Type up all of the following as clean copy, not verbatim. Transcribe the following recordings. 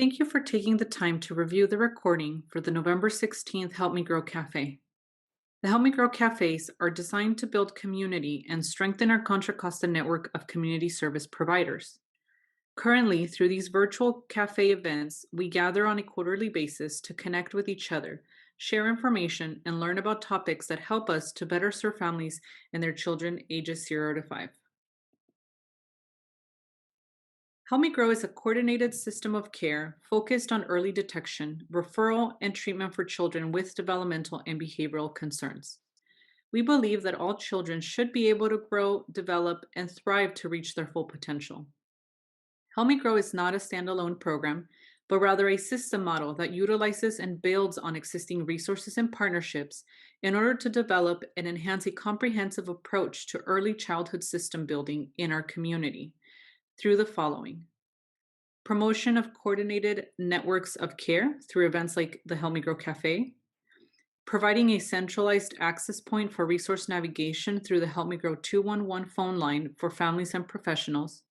Thank you for taking the time to review the recording for the November 16th Help Me Grow Cafe. The Help Me Grow Cafes are designed to build community and strengthen our Contra Costa network of community service providers. Currently, through these virtual cafe events, we gather on a quarterly basis to connect with each other, share information, and learn about topics that help us to better serve families and their children ages 0 to 5. Help Me Grow is a coordinated system of care focused on early detection, referral, and treatment for children with developmental and behavioral concerns. We believe that all children should be able to grow, develop, and thrive to reach their full potential. Help Me Grow is not a standalone program, but rather a system model that utilizes and builds on existing resources and partnerships in order to develop and enhance a comprehensive approach to early childhood system building in our community through the following: promotion of coordinated networks of care through events like the Help Me Grow Cafe, providing a centralized access point for resource navigation through the Help Me Grow 211 phone line for families and professionals,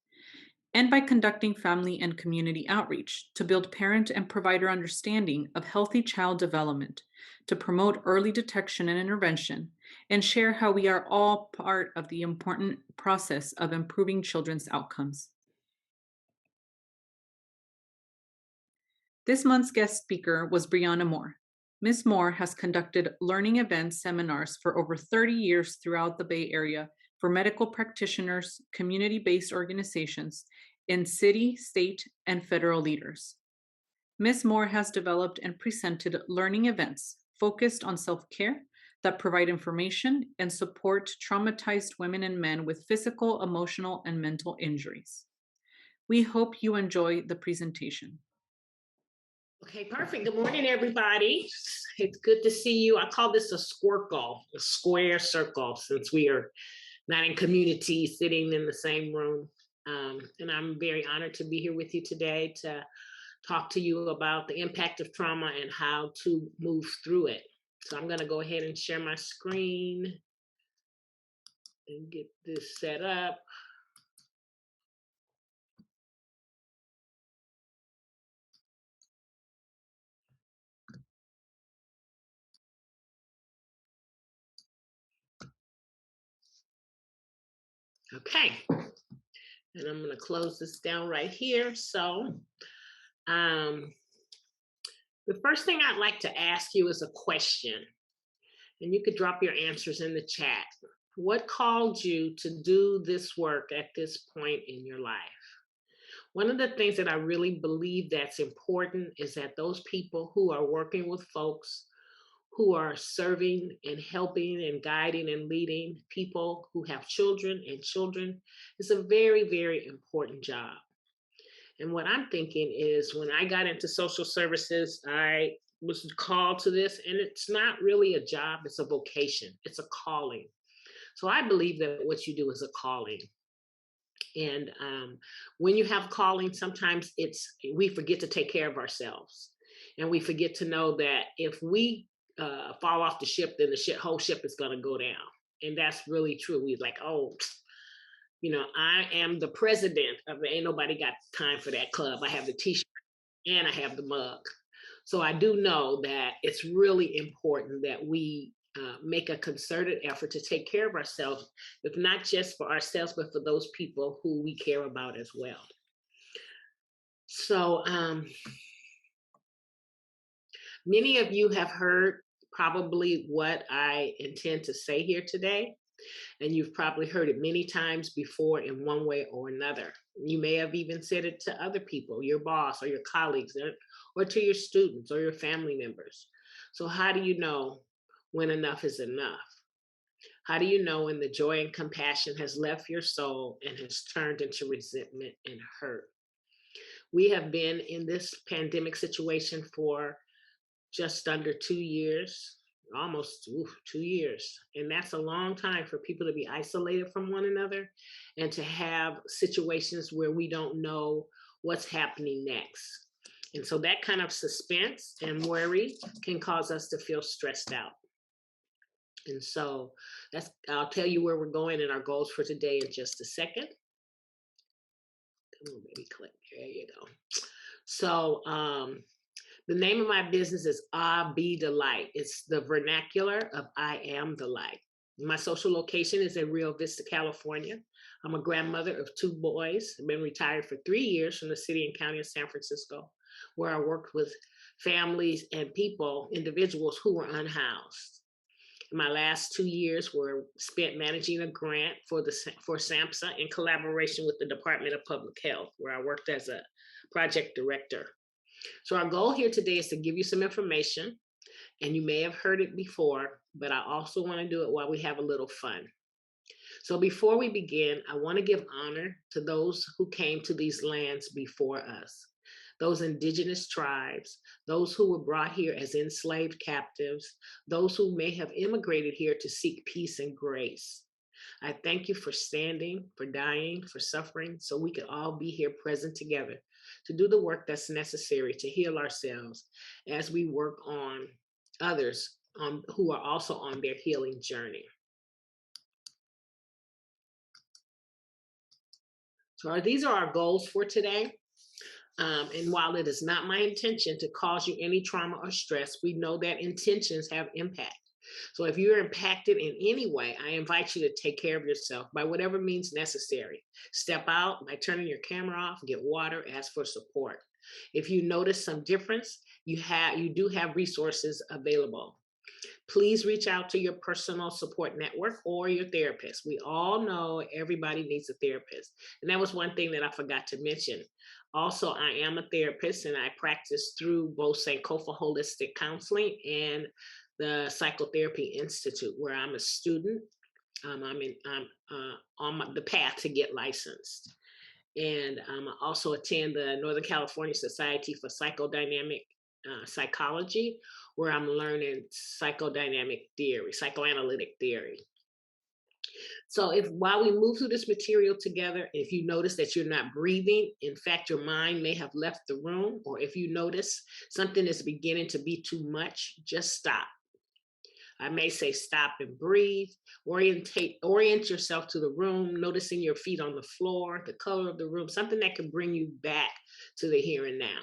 and by conducting family and community outreach to build parent and provider understanding of healthy child development, to promote early detection and intervention, and share how we are all part of the important process of improving children's outcomes. This month's guest speaker was Briana Moore. Ms. Moore has conducted learning events seminars for over 30 years throughout the Bay Area for medical practitioners, community-based organizations, and city, state, and federal leaders. Ms. Moore has developed and presented learning events focused on self-care that provide information and support traumatized women and men with physical, emotional, and mental injuries. We hope you enjoy the presentation. Okay, perfect. Good morning, everybody. It's good to see you. I call this a squircle, a square circle, since we are not in community sitting in the same room. And I'm very honored to be here with you today to talk to you about the impact of trauma and how to move through it. So I'm going to go ahead and share my screen and get this set up. Okay, and I'm going to close this down right here. So the first thing I'd like to ask you is a question, and you could drop your answers in the chat. What called you to do this work at this point in your life? One of the things that I really believe that's important is that those people who are working with folks who are serving and helping and guiding and leading people who have children and children is a very, very important job. And what I'm thinking is when I got into social services, I was called to this, and it's not really a job, it's a vocation, it's a calling. So I believe that what you do is a calling. And when you have calling, sometimes we forget to take care of ourselves. And we forget to know that if we fall off the ship, then the whole ship is going to go down. And that's really true. We're like, oh, I am the president of the Ain't Nobody Got Time for That club. I have the t-shirt and I have the mug. So I do know that it's really important that we make a concerted effort to take care of ourselves, if not just for ourselves, but for those people who we care about as well. So many of you have heard probably what I intend to say here today. And you've probably heard it many times before in one way or another. You may have even said it to other people, your boss or your colleagues, or to your students or your family members. So how do you know when enough is enough? How do you know when the joy and compassion has left your soul and has turned into resentment and hurt? We have been in this pandemic situation for just under 2 years, almost 2 years. And that's a long time for people to be isolated from one another and to have situations where we don't know what's happening next. And so that kind of suspense and worry can cause us to feel stressed out. And so I'll tell you where we're going and our goals for today in just a second. Come on, baby, click. There you go. So the name of my business is Ah Be the Light. It's the vernacular of I am the light. My social location is in Rio Vista, California. I'm a grandmother of two boys. I've been retired for 3 years from the city and county of San Francisco, where I worked with families and people, individuals who were unhoused. My last 2 years were spent managing a grant for SAMHSA in collaboration with the Department of Public Health, where I worked as a project director. So our goal here today is to give you some information, and you may have heard it before, but I also want to do it while we have a little fun. So before we begin, I want to give honor to those who came to these lands before us, those indigenous tribes, those who were brought here as enslaved captives, those who may have immigrated here to seek peace and grace. I thank you for standing, for dying, for suffering, so we could all be here present together to do the work that's necessary to heal ourselves as we work on others who are also on their healing journey. So these are our goals for today. And while it is not my intention to cause you any trauma or stress, we know that intentions have impact. So if you're impacted in any way, I invite you to take care of yourself by whatever means necessary. Step out by turning your camera off, get water, ask for support. If you notice some difference, you do have resources available. Please reach out to your personal support network or your therapist. We all know everybody needs a therapist. And that was one thing that I forgot to mention. Also, I am a therapist and I practice through both Sankofa Holistic Counseling and the Psychotherapy Institute, where I'm a student. I'm on the path to get licensed. And I also attend the Northern California Society for Psychodynamic Psychology, where I'm learning psychodynamic theory, psychoanalytic theory. So if while we move through this material together, if you notice that you're not breathing, in fact, your mind may have left the room, or if you notice something is beginning to be too much, just stop. I may say stop and breathe, orient yourself to the room, noticing your feet on the floor, the color of the room, something that can bring you back to the here and now.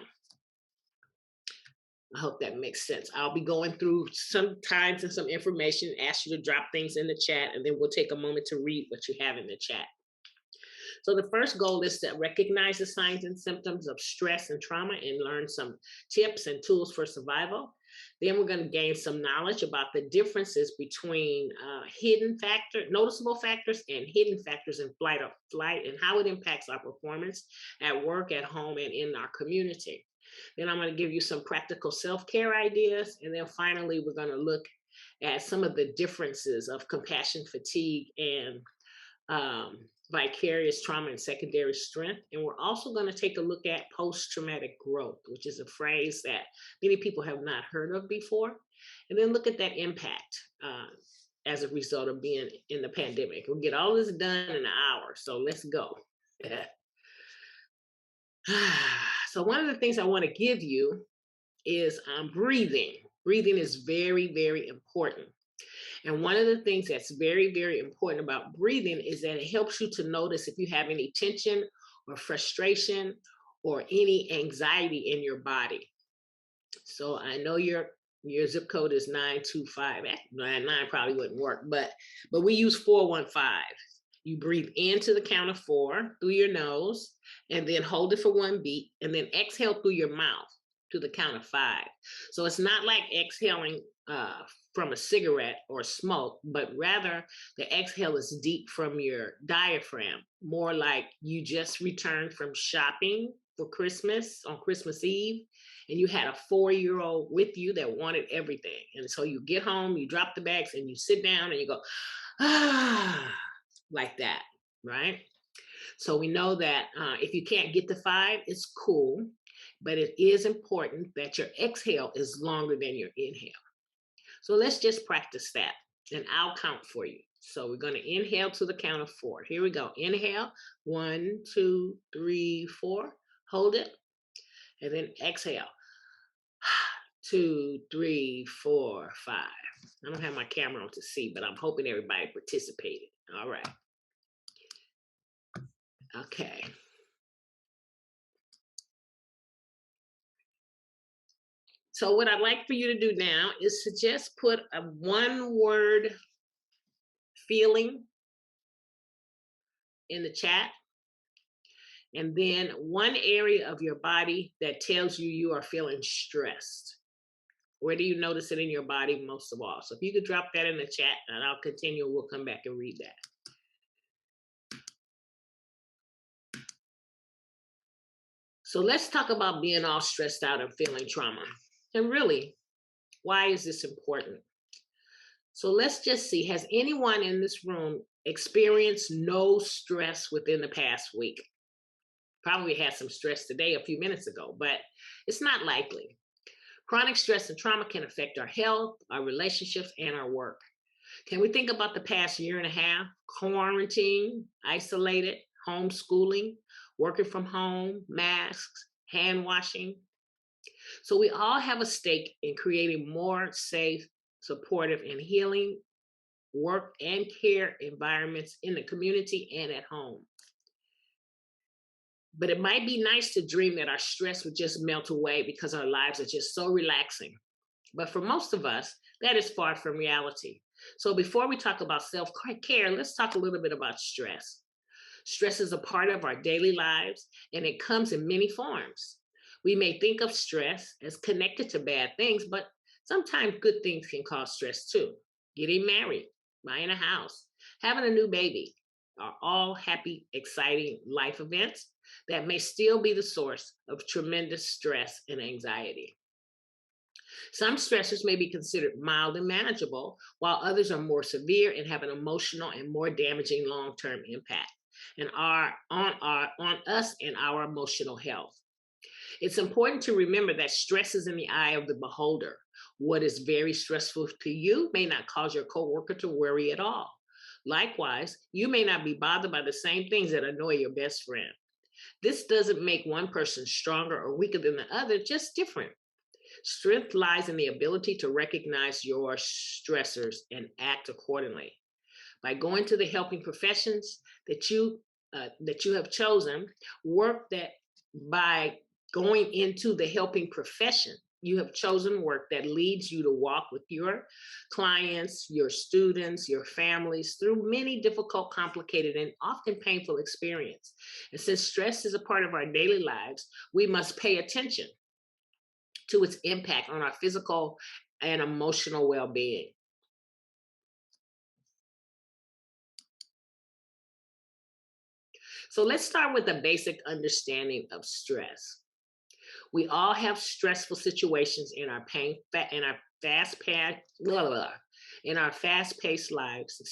I hope that makes sense. I'll be going through some times and some information, ask you to drop things in the chat, and then we'll take a moment to read what you have in the chat. So the first goal is to recognize the signs and symptoms of stress and trauma and learn some tips and tools for survival. Then we're going to gain some knowledge about the differences between noticeable factors and hidden factors in flight and how it impacts our performance at work, at home, and in our community. Then I'm going to give you some practical self-care ideas. And then finally, we're going to look at some of the differences of compassion fatigue and vicarious trauma and secondary strength. And we're also going to take a look at post-traumatic growth, which is a phrase that many people have not heard of before. And then look at that impact as a result of being in the pandemic. We'll get all this done in an hour. So let's go. So one of the things I want to give you is breathing. Breathing is very, very important. And one of the things that's very, very important about breathing is that it helps you to notice if you have any tension or frustration or any anxiety in your body. So I know your zip code is 925. 99 probably wouldn't work, but we use 415. You breathe into the count of 4 through your nose, and then hold it for 1 beat, and then exhale through your mouth to the count of 5. So it's not like exhaling from a cigarette or smoke, but rather the exhale is deep from your diaphragm, more like you just returned from shopping for Christmas on Christmas Eve, and you had a 4-year-old with you that wanted everything. And so you get home, you drop the bags, and you sit down and you go, ah, like that, right? So we know that if you can't get to 5, it's cool, but it is important that your exhale is longer than your inhale. So let's just practice that, and I'll count for you. So we're going to inhale to the count of 4. Here we go. Inhale, 1, 2, 3, 4. Hold it, and then exhale. 2, 3, 4, 5. I don't have my camera on to see, but I'm hoping everybody participated. All right. Okay. So what I'd like for you to do now is to just put a one word feeling in the chat, and then one area of your body that tells you you are feeling stressed. Where do you notice it in your body most of all? So if you could drop that in the chat and I'll continue, we'll come back and read that. So let's talk about being all stressed out and feeling trauma. And really, why is this important? So let's just see, has anyone in this room experienced no stress within the past week? Probably had some stress today, a few minutes ago, but it's not likely. Chronic stress and trauma can affect our health, our relationships, and our work. Can we think about the past year and a half? Quarantine, isolated, homeschooling, working from home, masks, hand washing. So we all have a stake in creating more safe, supportive, and healing work and care environments in the community and at home. But it might be nice to dream that our stress would just melt away because our lives are just so relaxing. But for most of us, that is far from reality. So before we talk about self-care, let's talk a little bit about stress. Stress is a part of our daily lives, and it comes in many forms. We may think of stress as connected to bad things, but sometimes good things can cause stress too. Getting married, buying a house, having a new baby are all happy, exciting life events that may still be the source of tremendous stress and anxiety. Some stressors may be considered mild and manageable, while others are more severe and have an emotional and more damaging long-term impact and are on us and our emotional health. It's important to remember that stress is in the eye of the beholder. What is very stressful to you may not cause your coworker to worry at all. Likewise, you may not be bothered by the same things that annoy your best friend. This doesn't make one person stronger or weaker than the other, just different. Strength lies in the ability to recognize your stressors and act accordingly. By going to the helping professions that you have chosen, work that by going into the helping profession, you have chosen work that leads you to walk with your clients, your students, your families through many difficult, complicated, and often painful experiences. And since stress is a part of our daily lives, we must pay attention to its impact on our physical and emotional well-being. So let's start with a basic understanding of stress. We all have stressful situations in our fast-paced lives,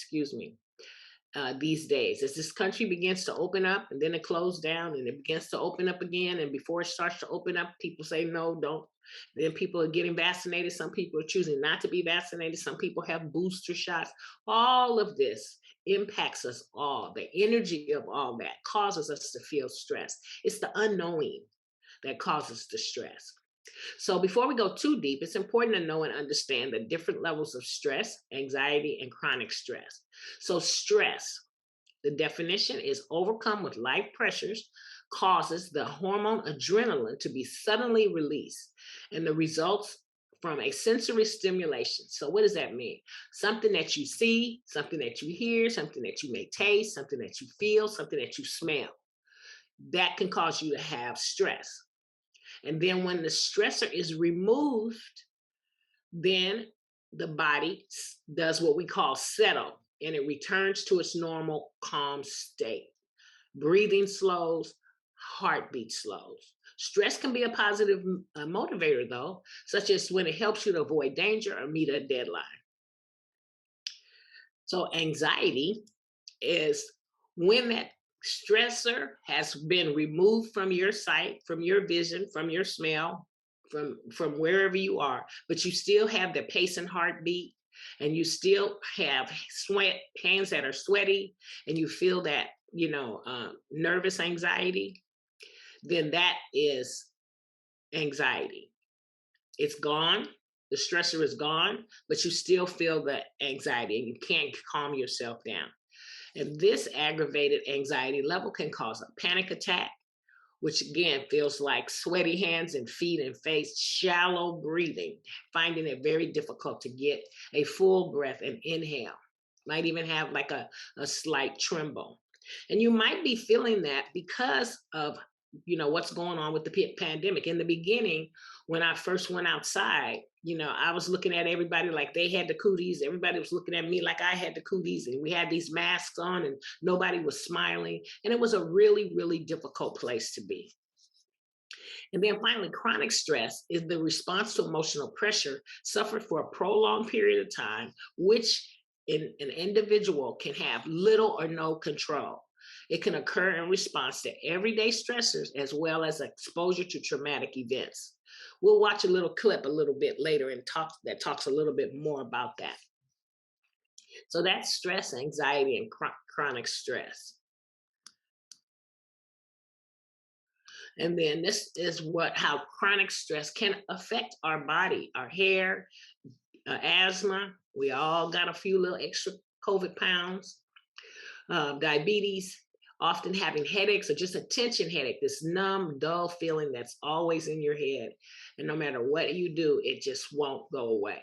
these days. As this country begins to open up and then it closed down and it begins to open up again, and before it starts to open up, people say no, don't. Then people are getting vaccinated. Some people are choosing not to be vaccinated. Some people have booster shots. All of this impacts us all. The energy of all that causes us to feel stress. It's the unknowing that causes the stress. So before we go too deep, it's important to know and understand the different levels of stress, anxiety, and chronic stress. So stress, the definition is overcome with life pressures, causes the hormone adrenaline to be suddenly released, and the results from a sensory stimulation. So what does that mean? Something that you see, something that you hear, something that you may taste, something that you feel, something that you smell. That can cause you to have stress. And then when the stressor is removed, then the body does what we call settle, and it returns to its normal calm state. Breathing slows, heartbeat slows. Stress can be a positive motivator, though, such as when it helps you to avoid danger or meet a deadline. So anxiety is when that stressor has been removed from your sight, from your vision, from your smell, from wherever you are, but you still have the pace and heartbeat, and you still have hands that are sweaty, and you feel that nervous anxiety, then that is anxiety. It's gone. The stressor is gone, but you still feel the anxiety and you can't calm yourself down. And this aggravated anxiety level can cause a panic attack, which again feels like sweaty hands and feet and face, shallow breathing, finding it very difficult to get a full breath and inhale. Might even have like a slight tremble. And you might be feeling that because of what's going on with the pandemic. In the beginning, when I first went outside, I was looking at everybody like they had the cooties. Everybody was looking at me like I had the cooties, and we had these masks on, and nobody was smiling. And it was a really, really difficult place to be. And then finally, chronic stress is the response to emotional pressure suffered for a prolonged period of time, which in an individual can have little or no control. It can occur in response to everyday stressors as well as exposure to traumatic events. We'll watch a little clip a little bit later and talks a little bit more about that. So that's stress, anxiety, and chronic stress. And then this is how chronic stress can affect our body, our hair, asthma. We all got a few little extra COVID pounds. Diabetes, often having headaches or just a tension headache, this numb, dull feeling that's always in your head. And no matter what you do, it just won't go away.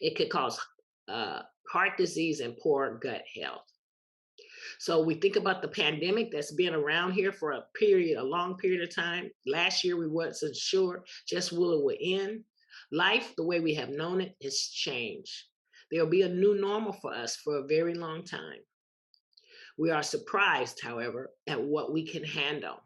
It could cause heart disease and poor gut health. So we think about the pandemic that's been around here for a long period of time. Last year, we wasn't sure just will it would end. Life, the way we have known it, has changed. There'll be a new normal for us for a very long time. We are surprised, however, at what we can handle.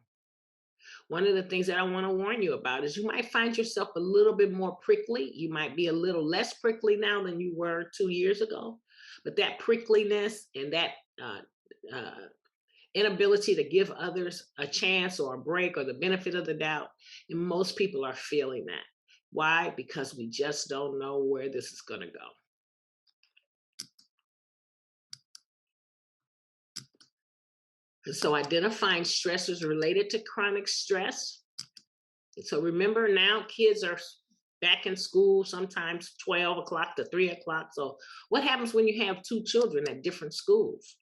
One of the things that I want to warn you about is you might find yourself a little bit more prickly. You might be a little less prickly now than you were 2 years ago. But that prickliness and that inability to give others a chance or a break or the benefit of the doubt, and most people are feeling that. Why? Because we just don't know where this is going to go. And so identifying stressors related to chronic stress. And so remember, now kids are back in school, sometimes 12 o'clock to 3 o'clock. So what happens when you have two children at different schools?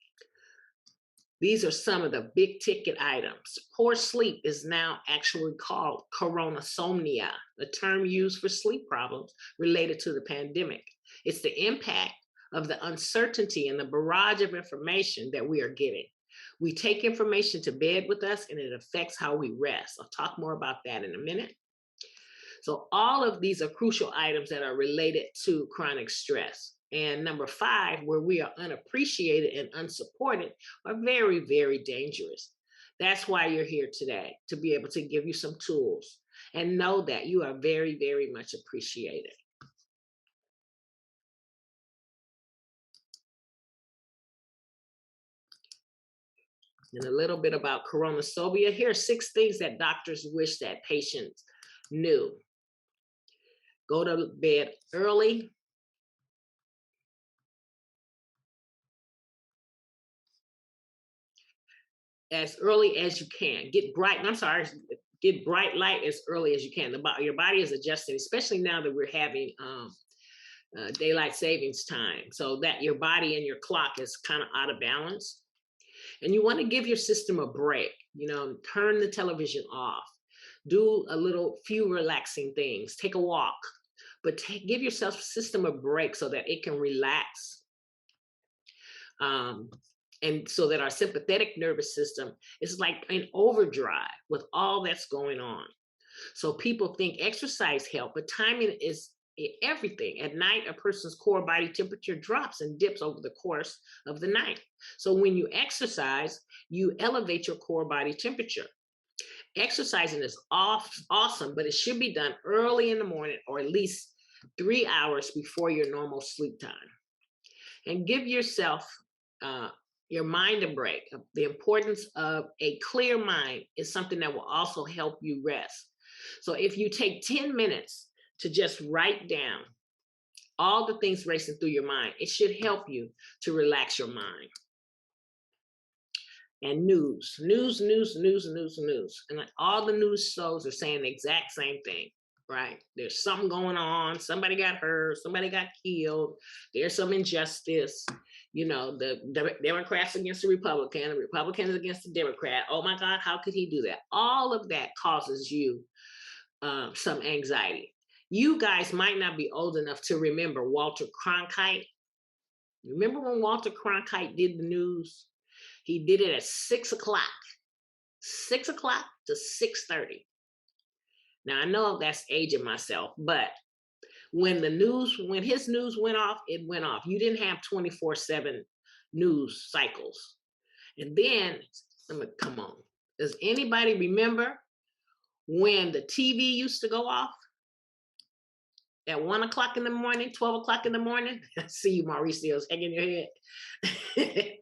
These are some of the big ticket items. Poor sleep is now actually called coronasomnia, a term used for sleep problems related to the pandemic. It's the impact of the uncertainty and the barrage of information that we are getting. We take information to bed with us and it affects how we rest. I'll talk more about that in a minute. So all of these are crucial items that are related to chronic stress. And number 5, where we are unappreciated and unsupported, are very, very dangerous. That's why you're here today, to be able to give you some tools and know that you are very, very much appreciated. And a little bit about coronasomnia. Here are 6 things that doctors wish that patients knew. Go to bed early. As early as you can. Get bright light as early as you can. Your body is adjusting, especially now that we're having daylight savings time, so that your body and your clock is kind of out of balance. And you want to give your system a break. Turn the television off. Do a few relaxing things. Take a walk, but give yourself system a break so that it can relax. And so that our sympathetic nervous system is like in overdrive with all that's going on. So people think exercise help, but timing is everything. At night, a person's core body temperature drops and dips over the course of the night. So when you exercise, you elevate your core body temperature. Exercising is awesome, but it should be done early in the morning or at least 3 hours before your normal sleep time. And give yourself your mind a break. The importance of a clear mind is something that will also help you rest. So if you take 10 minutes to just write down all the things racing through your mind, it should help you to relax your mind. And news. And all the news shows are saying the exact same thing. right? There's something going on. Somebody got hurt. Somebody got killed. There's some injustice. The Democrats against the Republicans against the Democrat. Oh my God, how could he do that? All of that causes you some anxiety. You guys might not be old enough to remember Walter Cronkite. Remember when Walter Cronkite did the news? He did it at 6 o'clock, 6 o'clock to 6:30. Now I know that's aging myself, but when his news went off, it went off. You didn't have 24/7 news cycles. And then, come on, does anybody remember when the TV used to go off at 1 o'clock in the morning, 12 o'clock in the morning? I see you, Mauricio, hanging your head.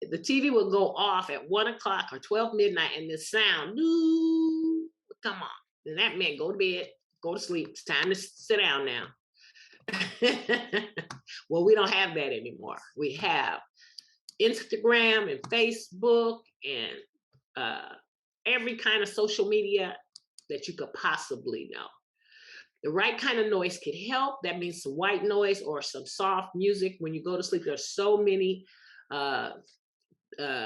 The TV would go off at 1 o'clock or 12 midnight, and the sound, "Doo," would come on. And that meant go to bed, go to sleep. It's time to sit down now. Well, we don't have that anymore. We have Instagram and Facebook and every kind of social media that you could possibly know. The right kind of noise could help. That means some white noise or some soft music when you go to sleep. There's so many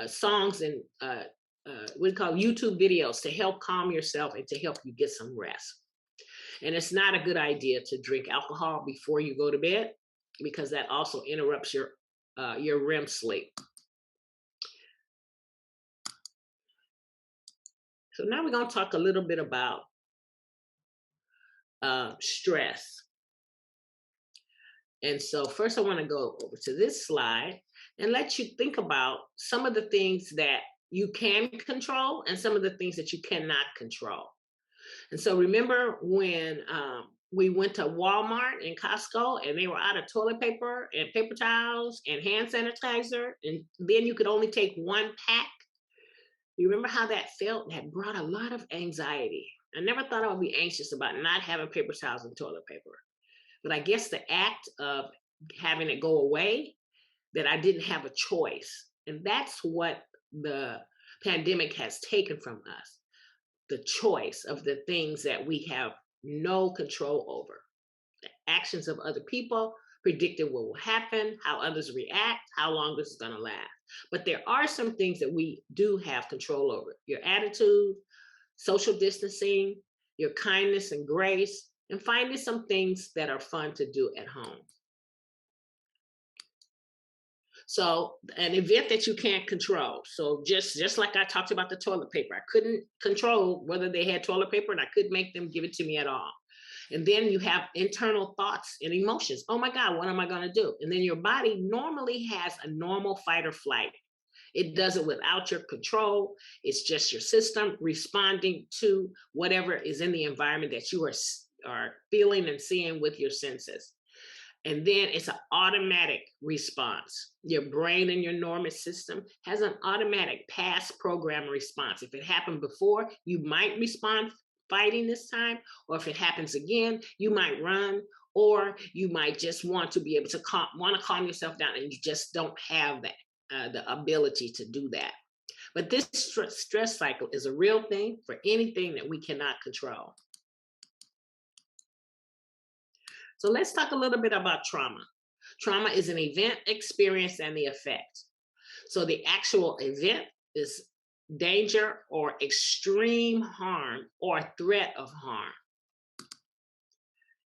songs and what we call YouTube videos to help calm yourself and to help you get some rest. And it's not a good idea to drink alcohol before you go to bed because that also interrupts your REM sleep. So now we're going to talk a little bit about stress. And so first I want to go over to this slide and let you think about some of the things that you can control and some of the things that you cannot control. And so remember when we went to Walmart and Costco and they were out of toilet paper and paper towels and hand sanitizer, and then you could only take one pack? You remember how that felt? That brought a lot of anxiety. I never thought I would be anxious about not having paper towels and toilet paper. But I guess the act of having it go away, that I didn't have a choice. And that's what the pandemic has taken from us. The choice of the things that we have no control over. The actions of other people, predicting what will happen, how others react, how long this is going to last. But there are some things that we do have control over. Your attitude, social distancing, your kindness and grace, and finding some things that are fun to do at home. So an event that you can't control. So just like I talked about the toilet paper, I couldn't control whether they had toilet paper and I couldn't make them give it to me at all. And then you have internal thoughts and emotions. Oh my God, what am I going to do? And then your body normally has a normal fight or flight. It does it without your control. It's just your system responding to whatever is in the environment that you are feeling and seeing with your senses. And then it's an automatic response. Your brain and your nervous system has an automatic past program response. If it happened before, you might respond fighting this time, or if it happens again, you might run, or you might just want to be able to calm yourself down, and you just don't have that the ability to do that. But this stress cycle is a real thing for anything that we cannot control. So let's talk a little bit about trauma. Trauma is an event, experience, and the effect. So the actual event is danger or extreme harm or threat of harm.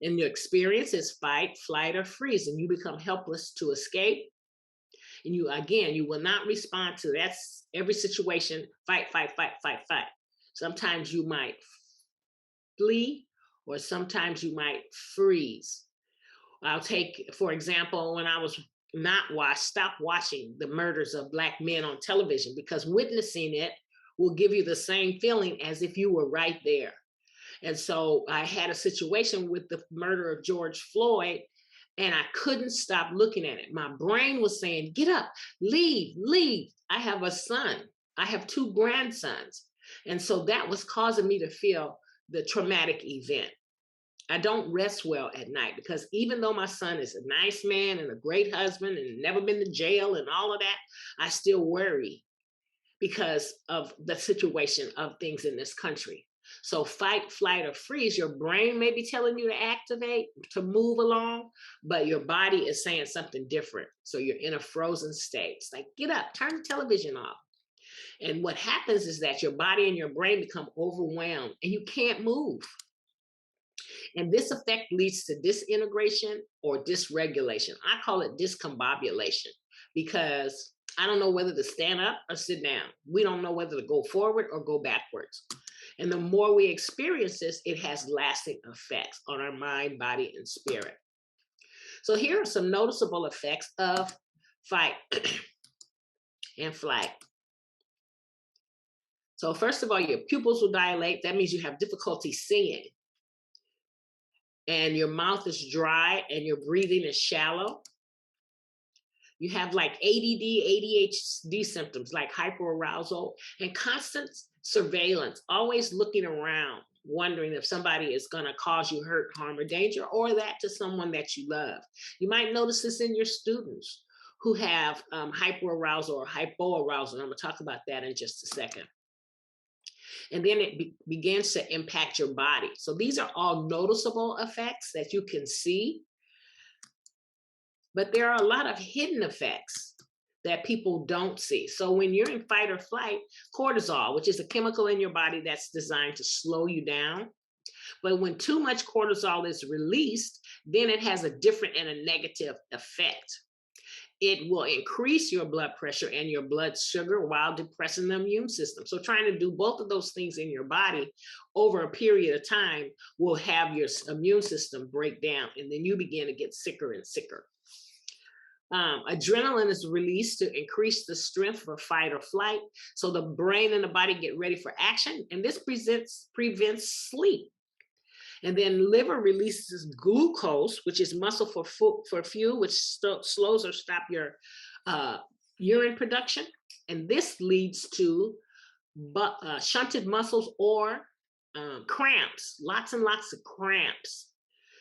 And your experience is fight, flight, or freeze, and you become helpless to escape. And you will not respond to that's every situation, fight, fight, fight, fight, fight. Sometimes you might flee, or sometimes you might freeze. I'll take, for example, when I was stopped watching the murders of Black men on television, because witnessing it will give you the same feeling as if you were right there. And so I had a situation with the murder of George Floyd, and I couldn't stop looking at it. My brain was saying, get up, leave, leave. I have a son. I have 2 grandsons. And so that was causing me to feel the traumatic event. I don't rest well at night because even though my son is a nice man and a great husband and never been to jail and all of that, I still worry because of the situation of things in this country. So fight, flight, or freeze, your brain may be telling you to activate, to move along, but your body is saying something different. So you're in a frozen state. It's like, get up, turn the television off. And what happens is that your body and your brain become overwhelmed and you can't move. And this effect leads to disintegration or dysregulation. I call it discombobulation because I don't know whether to stand up or sit down. We don't know whether to go forward or go backwards. And the more we experience this, it has lasting effects on our mind, body, and spirit. So here are some noticeable effects of fight and flight. So first of all, your pupils will dilate. That means you have difficulty seeing. And your mouth is dry and your breathing is shallow. You have like ADD, ADHD symptoms like hypo arousal and constant surveillance, always looking around, wondering if somebody is going to cause you hurt, harm, or danger, or that to someone that you love. You might notice this in your students who have hyper arousal or hypo arousal. I'm going to talk about that in just a second. And then it begins to impact your body. So these are all noticeable effects that you can see. But there are a lot of hidden effects that people don't see. So when you're in fight or flight, cortisol, which is a chemical in your body that's designed to slow you down. But when too much cortisol is released, then it has a different and a negative effect. It will increase your blood pressure and your blood sugar while depressing the immune system. So trying to do both of those things in your body over a period of time will have your immune system break down, and then you begin to get sicker and sicker. Adrenaline is released to increase the strength for fight or flight. So the brain and the body get ready for action, and this prevents sleep. And then liver releases glucose, which is muscle for fuel, which slows or stop your urine production. And this leads to shunted muscles or cramps, lots and lots of cramps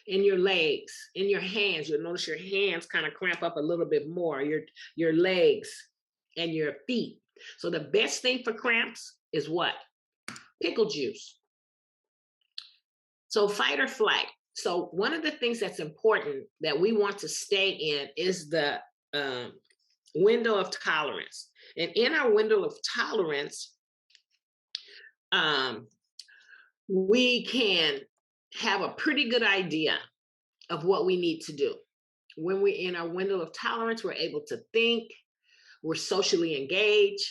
in your legs, in your hands. You'll notice your hands kind of cramp up a little bit more, your legs and your feet. So the best thing for cramps is what? Pickle juice. So fight or flight. So one of the things that's important that we want to stay in is the window of tolerance. And in our window of tolerance, we can have a pretty good idea of what we need to do. When we're in our window of tolerance, we're able to think, we're socially engaged,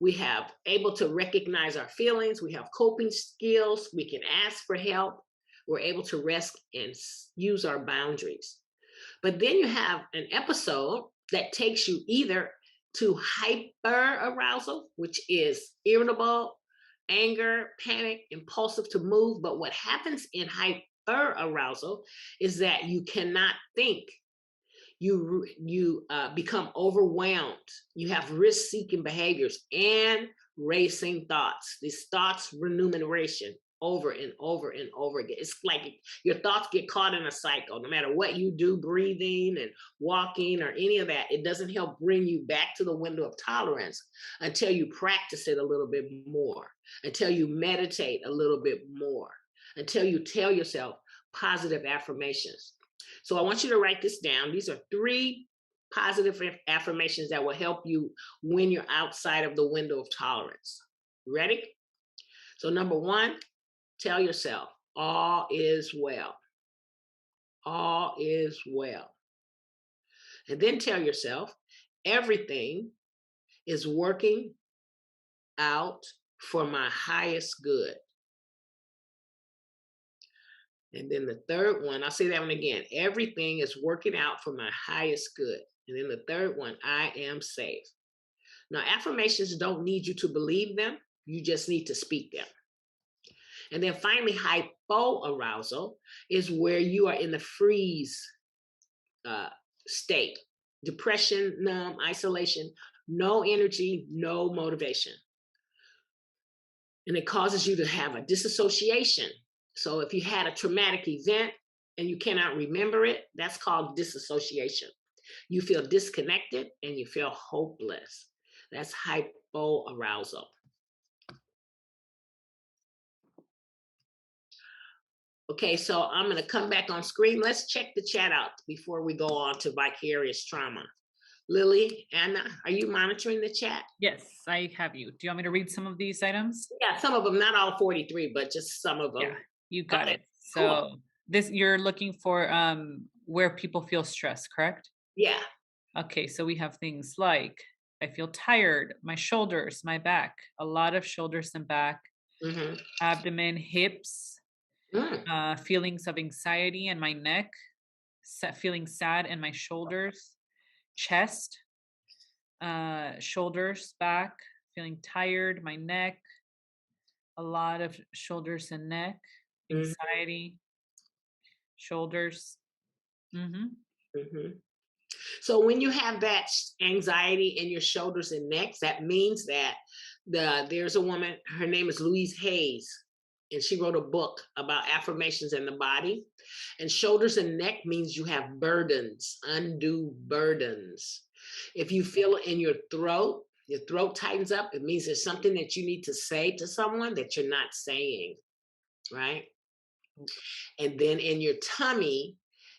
we have able to recognize our feelings, we have coping skills, we can ask for help, we're able to rest and use our boundaries. But then you have an episode that takes you either to hyper arousal, which is irritable, anger, panic, impulsive to move. But what happens in hyper arousal is that you cannot think. You become overwhelmed. You have risk-seeking behaviors and racing thoughts. These thoughts remuneration over and over and over again. It's like your thoughts get caught in a cycle. No matter what you do, breathing and walking or any of that, it doesn't help bring you back to the window of tolerance until you practice it a little bit more, until you meditate a little bit more, until you tell yourself positive affirmations. So I want you to write this down. These are 3 positive affirmations that will help you when you're outside of the window of tolerance. Ready? So number 1, tell yourself, all is well. All is well. And then tell yourself, everything is working out for my highest good. And then the third one, I'll say that one again. Everything is working out for my highest good. And then the third one, I am safe. Now, affirmations don't need you to believe them. You just need to speak them. And then finally, hypo arousal is where you are in the freeze state. Depression, numb, isolation, no energy, no motivation. And it causes you to have a disassociation. So if you had a traumatic event and you cannot remember it, that's called disassociation. You feel disconnected and you feel hopeless. That's hypo arousal. Okay, so I'm going to come back on screen. Let's check the chat out before we go on to vicarious trauma. Lily, Anna, are you monitoring the chat? Yes, I have you. Do you want me to read some of these items? Yeah, some of them, not all 43, but just some of Yeah, them. you got Okay, it. cool. So this you're looking for where people feel stress, correct? Yeah. Okay, so we have things like I feel tired, my shoulders, my back, a lot of shoulders and back, Mm-hmm. abdomen, hips, Mm, feelings of anxiety in my neck, feeling sad in my shoulders, chest, shoulders, back, feeling tired, my neck, a lot of shoulders and neck, mm, anxiety, shoulders. Hmm. mhm. So when you have that anxiety in your shoulders and necks, that means that there's a woman, her name is Louise Hayes, and she wrote a book about affirmations in the body. And shoulders and neck means you have burdens, undue burdens. If you feel it in your throat tightens up, it means there's something that you need to say to someone that you're not saying, right? And then in your tummy,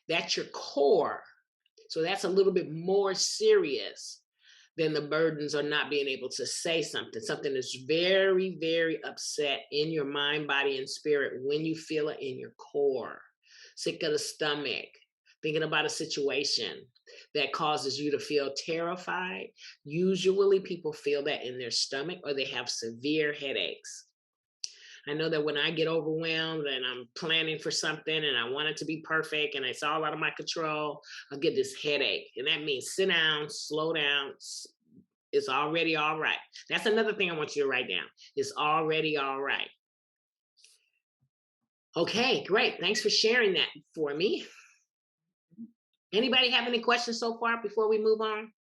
that's your core. So that's a little bit more serious than the burdens of not being able to say something. Something that's very, very upset in your mind, body, and spirit when you feel it in your core. Sick of the stomach, thinking about a situation that causes you to feel terrified. Usually people feel that in their stomach or they have severe headaches. I know that when I get overwhelmed and I'm planning for something and I want it to be perfect and it's all out of my control, I'll get this headache. And that means sit down, slow down. It's already all right. That's another thing I want you to write down. It's already all right. Okay, great. Thanks for sharing that for me. Anybody have any questions so far before we move on?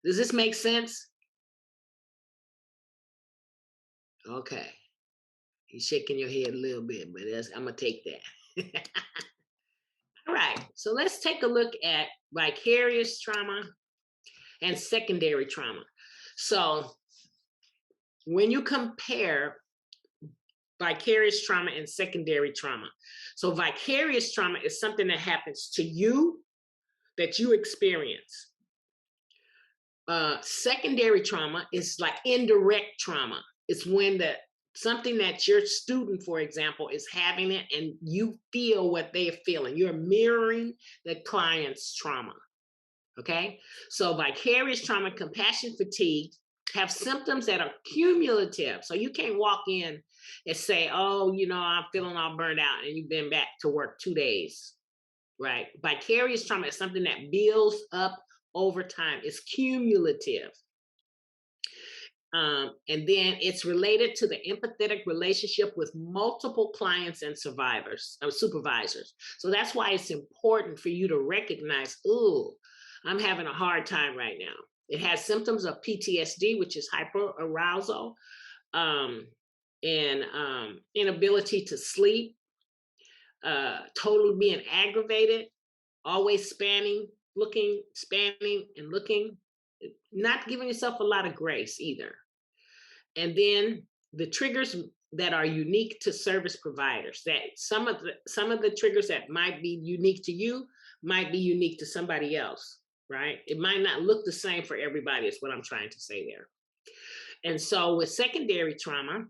Does this make sense? Okay. You're shaking your head a little bit, but I'm going to take that. All right. So let's take a look at vicarious trauma and secondary trauma. So when you compare vicarious trauma and secondary trauma, so vicarious trauma is something that happens to you that you experience. Secondary trauma is like indirect trauma. It's when the something that your student, for example, is having it and you feel what they're feeling. You're mirroring the client's trauma. Okay. So vicarious trauma, compassion fatigue have symptoms that are cumulative. So you can't walk in and say, oh, I'm feeling all burned out and you've been back to work 2 days. Right. Vicarious trauma is something that builds up over time. It's cumulative. And then it's related to the empathetic relationship with multiple clients and supervisors. So that's why it's important for you to recognize, ooh, I'm having a hard time right now. It has symptoms of PTSD, which is hyper arousal, and inability to sleep, totally being aggravated, always spanning and looking, not giving yourself a lot of grace either. And then the triggers that are unique to service providers, that some of the triggers that might be unique to you might be unique to somebody else, right? It might not look the same for everybody, is what I'm trying to say there. And so with secondary trauma,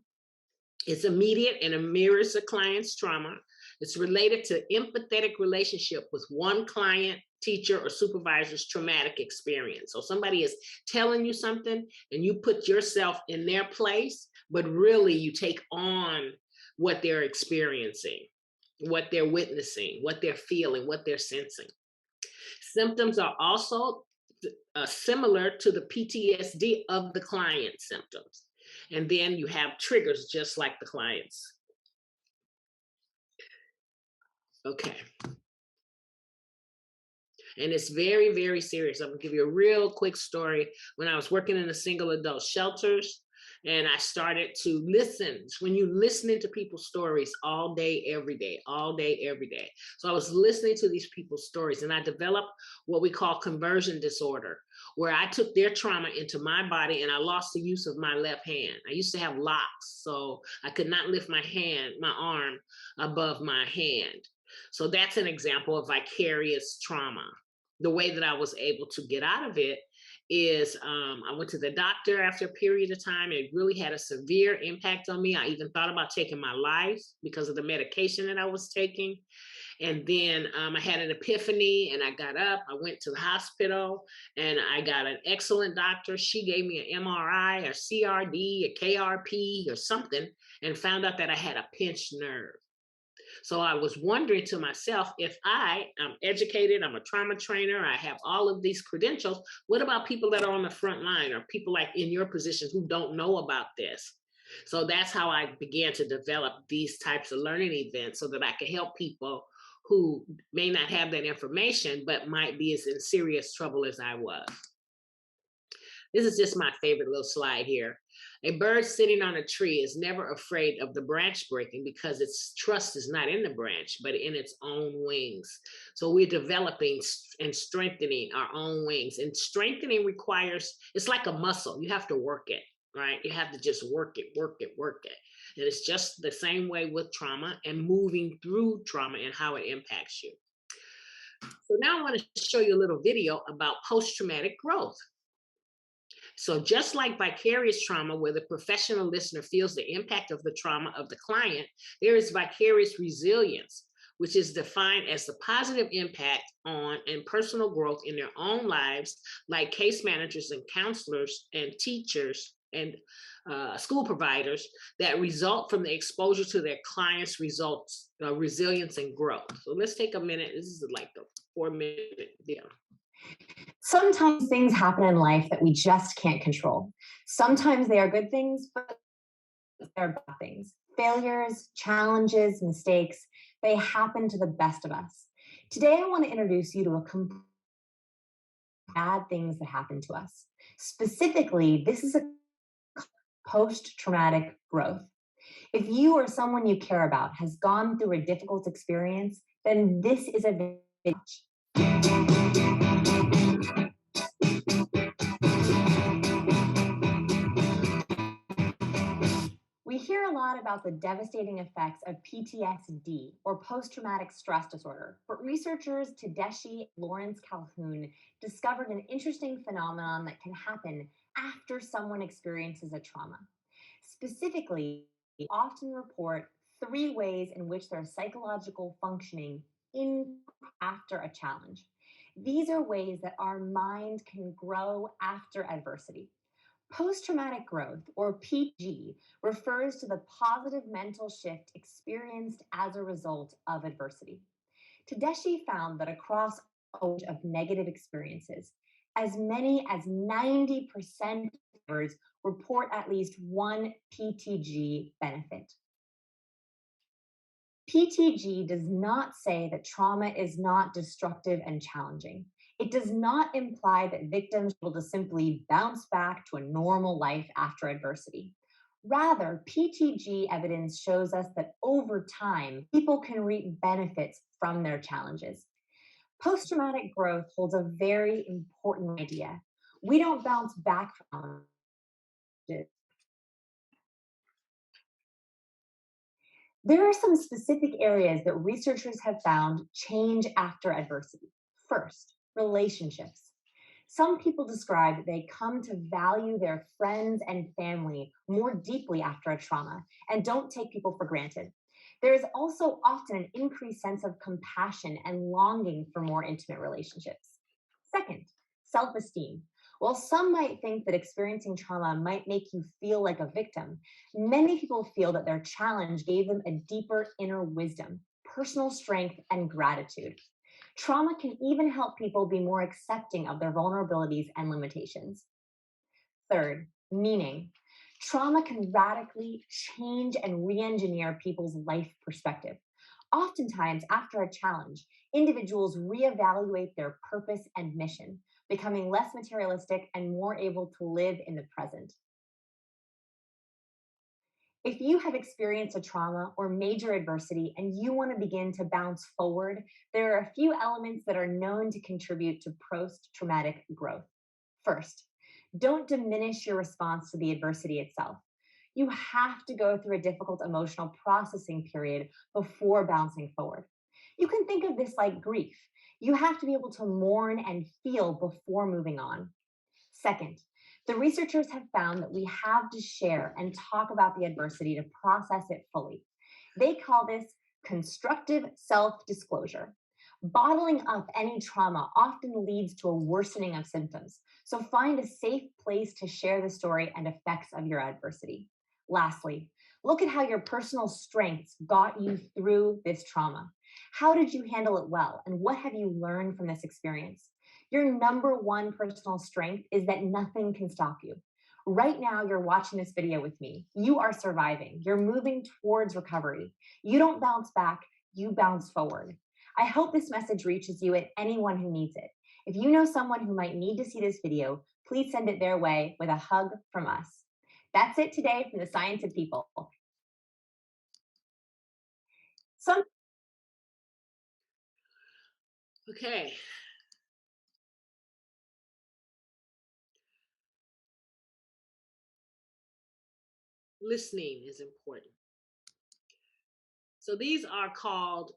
it's immediate and it mirrors the client's trauma. It's related to empathetic relationship with one client, teacher, or supervisor's traumatic experience. So somebody is telling you something and you put yourself in their place, but really you take on what they're experiencing, what they're witnessing, what they're feeling, what they're sensing. Symptoms are also similar to the PTSD of the client symptoms. And then you have triggers just like the clients. Okay. And it's very, very serious. I'm gonna give you a real quick story. When I was working in the single adult shelters, And I started to listen. When you listening to people's stories all day, every day, all day, every day. So I was listening to these people's stories, and I developed what we call conversion disorder, where I took their trauma into my body and I lost the use of my left hand. I used to have locks, so I could not lift my arm above my hand. So that's an example of vicarious trauma. The way that I was able to get out of it is I went to the doctor after a period of time. It really had a severe impact on me. I even thought about taking my life because of the medication that I was taking. And then I had an epiphany and I got up. I went to the hospital and I got an excellent doctor. She gave me an MRI, a CRD, a KRP, or something, and found out that I had a pinched nerve. So I was wondering to myself, if I'm educated, I'm a trauma trainer, I have all of these credentials, what about people that are on the front line or people like in your position who don't know about this? So that's how I began to develop these types of learning events so that I could help people who may not have that information, but might be as in serious trouble as I was. This is just my favorite little slide here. A bird sitting on a tree is never afraid of the branch breaking because its trust is not in the branch, but in its own wings. So we're developing and strengthening our own wings. And strengthening requires, it's like a muscle. You have to work it, right? You have to just work it, work it, work it. And it's just the same way with trauma and moving through trauma and how it impacts you. So now I want to show you a little video about post-traumatic growth. So, just like vicarious trauma, where the professional listener feels the impact of the trauma of the client, there is vicarious resilience, which is defined as the positive impact on and personal growth in their own lives, like case managers and counselors and teachers and school providers that result from the exposure to their clients' results, resilience and growth. So, let's take a minute. This is like a 4-minute video. Sometimes things happen in life that we just can't control. Sometimes they are good things, but they're bad things. Failures, challenges, mistakes, they happen to the best of us. Today, I want to introduce you to a complete bad things that happen to us. Specifically, this is a post-traumatic growth. If you or someone you care about has gone through a difficult experience, then this is a video. We hear a lot about the devastating effects of PTSD, or post-traumatic stress disorder, but researchers Tedeschi and Lawrence Calhoun discovered an interesting phenomenon that can happen after someone experiences a trauma. Specifically, they often report 3 ways in which their psychological functioning after a challenge. These are ways that our mind can grow after adversity. Post-traumatic growth, or PG, refers to the positive mental shift experienced as a result of adversity. Tedeschi found that across a range of negative experiences, as many as 90% of report at least one PTG benefit. PTG does not say that trauma is not destructive and challenging. It does not imply that victims will just simply bounce back to a normal life after adversity. Rather, PTG evidence shows us that over time, people can reap benefits from their challenges. Post-traumatic growth holds a very important idea. We don't bounce back from it. There are some specific areas that researchers have found change after adversity. First, relationships. Some people describe that they come to value their friends and family more deeply after a trauma and don't take people for granted. There is also often an increased sense of compassion and longing for more intimate relationships. Second, self-esteem. While some might think that experiencing trauma might make you feel like a victim, many people feel that their challenge gave them a deeper inner wisdom, personal strength, and gratitude. Trauma can even help people be more accepting of their vulnerabilities and limitations. Third, meaning. Trauma can radically change and re-engineer people's life perspective. Oftentimes, after a challenge, individuals reevaluate their purpose and mission, becoming less materialistic and more able to live in the present. If you have experienced a trauma or major adversity and you want to begin to bounce forward, there are a few elements that are known to contribute to post traumatic growth. First, don't diminish your response to the adversity itself. You have to go through a difficult emotional processing period before bouncing forward. You can think of this like grief. You have to be able to mourn and feel before moving on. Second, the researchers have found that we have to share and talk about the adversity to process it fully. They call this constructive self disclosure. Bottling up any trauma often leads to a worsening of symptoms, so find a safe place to share the story and effects of your adversity. Lastly, look at how your personal strengths got you through this trauma. How did you handle it well, and what have you learned from this experience? Your number one personal strength is that nothing can stop you. Right now, you're watching this video with me. You are surviving. You're moving towards recovery. You don't bounce back, you bounce forward. I hope this message reaches you and anyone who needs it. If you know someone who might need to see this video, please send it their way with a hug from us. That's it today from the Science of People. Okay. Listening is important. So these are called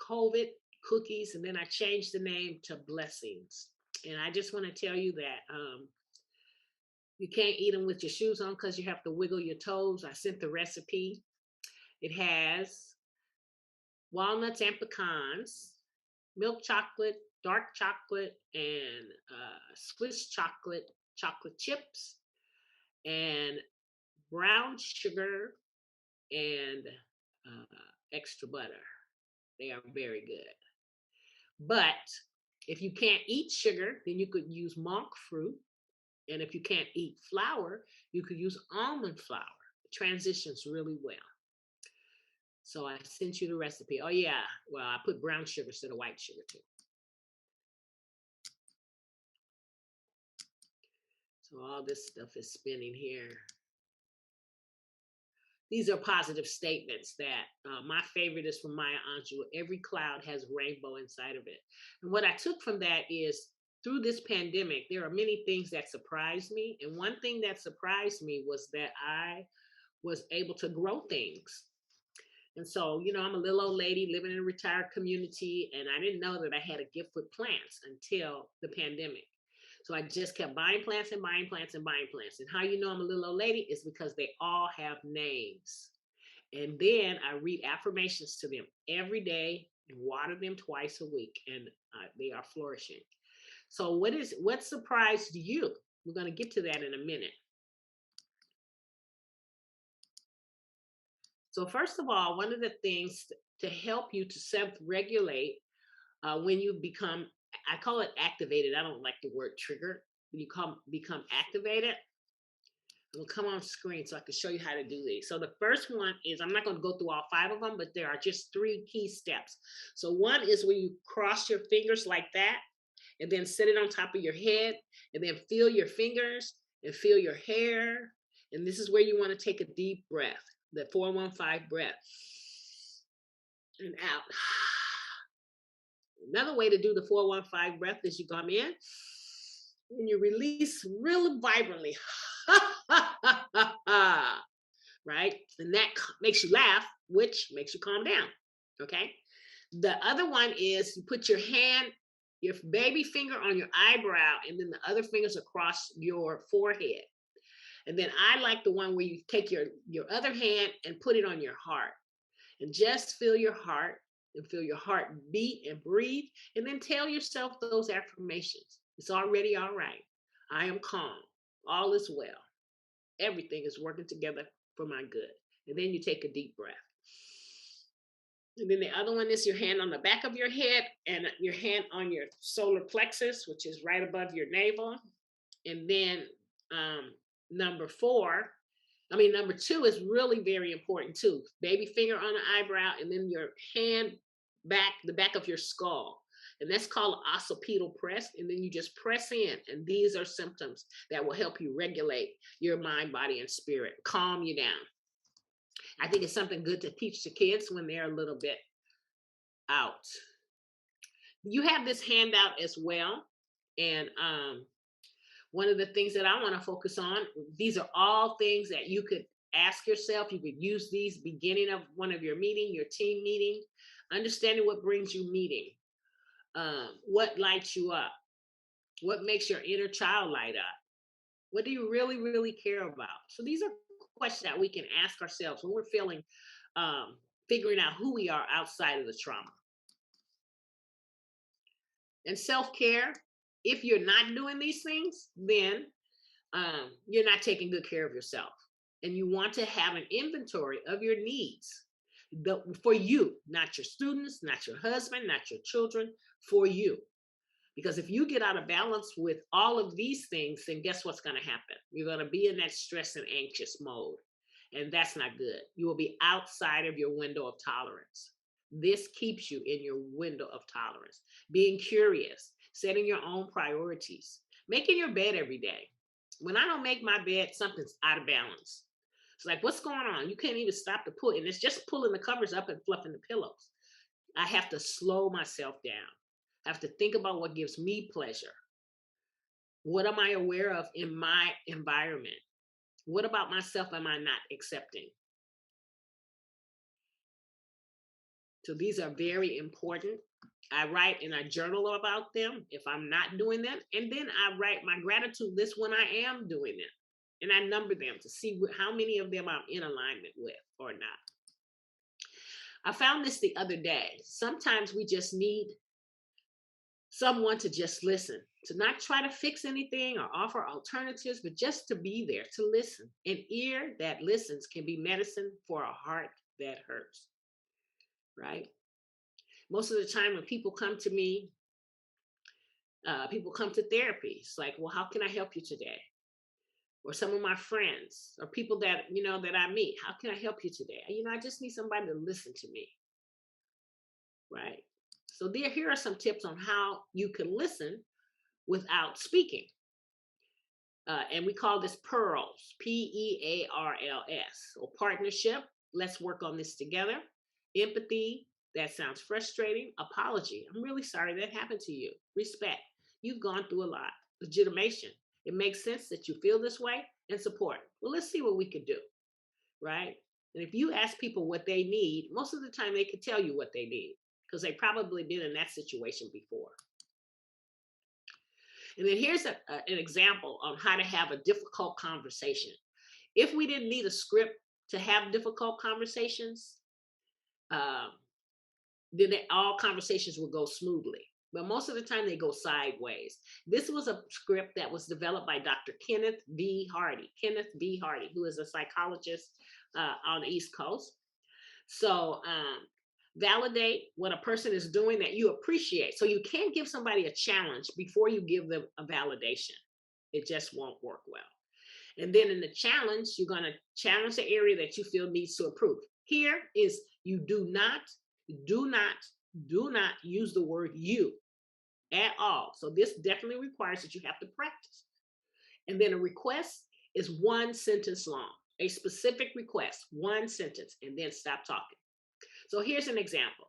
COVID cookies, and then I changed the name to blessings. And I just want to tell you that you can't eat them with your shoes on because you have to wiggle your toes. I sent the recipe. It has walnuts and pecans, milk chocolate, dark chocolate, and Swiss chocolate, chocolate chips, and brown sugar, and extra butter. They are very good. But if you can't eat sugar, then you could use monk fruit. And if you can't eat flour, you could use almond flour. It transitions really well. So I sent you the recipe. Oh, yeah. Well, I put brown sugar instead of white sugar, too. So all this stuff is spinning here. These are positive statements that my favorite is from Maya Angelou. Every cloud has a rainbow inside of it. And what I took from that is through this pandemic, there are many things that surprised me. And one thing that surprised me was that I was able to grow things. And so, I'm a little old lady living in a retired community, and I didn't know that I had a gift with plants until the pandemic. So I just kept buying plants and buying plants and buying plants. And how you know I'm a little old lady is because they all have names. And then I read affirmations to them every day and water them twice a week, and they are flourishing. So what surprised you? We're going to get to that in a minute. So first of all, one of the things to help you to self-regulate when you become, I call it activated. I don't like the word trigger. When you become activated, it'll come on screen so I can show you how to do these. So the first one is, I'm not going to go through all 5 of them, but there are just 3 key steps. So one is when you cross your fingers like that, and then set it on top of your head, and then feel your fingers and feel your hair. And this is where you want to take a deep breath, the 4-1-5 breath, and out. Another way to do the 4-1-5 breath is you come in and you release really vibrantly. Right? And that makes you laugh, which makes you calm down. Okay? The other one is you put your baby finger on your eyebrow, and then the other fingers across your forehead. And then I like the one where you take your other hand and put it on your heart. And just feel your heart and feel your heart beat and breathe. And then tell yourself those affirmations. It's already all right. I am calm. All is well. Everything is working together for my good. And then you take a deep breath. And then the other one is your hand on the back of your head and your hand on your solar plexus, which is right above your navel. And then number 2 is really very important too. Baby finger on the eyebrow, and then your hand the back of your skull. And that's called occipital press. And then you just press in. And these are symptoms that will help you regulate your mind, body, and spirit, calm you down. I think it's something good to teach the kids when they're a little bit out. You have this handout as well. And one of the things that I want to focus on, these are all things that you could ask yourself. You could use these beginning of one of your meeting, your team meeting, understanding what brings you meeting, what lights you up, what makes your inner child light up, what do you really, really care about? So these are questions that we can ask ourselves when we're feeling, figuring out who we are outside of the trauma. And self-care, if you're not doing these things, then you're not taking good care of yourself. And you want to have an inventory of your needs for you, not your students, not your husband, not your children, for you. Because if you get out of balance with all of these things, then guess what's going to happen? You're going to be in that stress and anxious mode. And that's not good. You will be outside of your window of tolerance. This keeps you in your window of tolerance. Being curious, setting your own priorities, making your bed every day. When I don't make my bed, something's out of balance. It's like, what's going on? You can't even stop the pull. And it's just pulling the covers up and fluffing the pillows. I have to slow myself down. I have to think about what gives me pleasure. What am I aware of in my environment? What about myself am I not accepting? So these are very important. I write in a journal about them if I'm not doing them. And then I write my gratitude list when I am doing them. And I number them to see how many of them I'm in alignment with or not. I found this the other day. Sometimes we just need someone to just listen, to not try to fix anything or offer alternatives, but just to be there, to listen. An ear that listens can be medicine for a heart that hurts, right? Most of the time when people come to me, people come to therapy. It's like, well, how can I help you today? Or some of my friends or people that, that I meet, how can I help you today? I just need somebody to listen to me, right? So here are some tips on how you can listen without speaking. And we call this pearls, Pearls, or partnership. Let's work on this together. Empathy, that sounds frustrating. Apology, I'm really sorry that happened to you. Respect, you've gone through a lot. Legitimation, it makes sense that you feel this way. And support, well, let's see what we could do, right? And if you ask people what they need, most of the time they could tell you what they need because they've probably been in that situation before. And then here's an example on how to have a difficult conversation. If we didn't need a script to have difficult conversations, then all conversations would go smoothly. But most of the time they go sideways. This was a script that was developed by Dr. Kenneth B. Hardy, who is a psychologist on the East Coast. So validate what a person is doing that you appreciate. So you can't give somebody a challenge before you give them a validation. It just won't work well. And then in the challenge, you're going to challenge the area that you feel needs to improve. Here is you do not use the word you at all. So this definitely requires that you have to practice. And then a request is one sentence long, a specific request, one sentence, and then stop talking. So here's an example.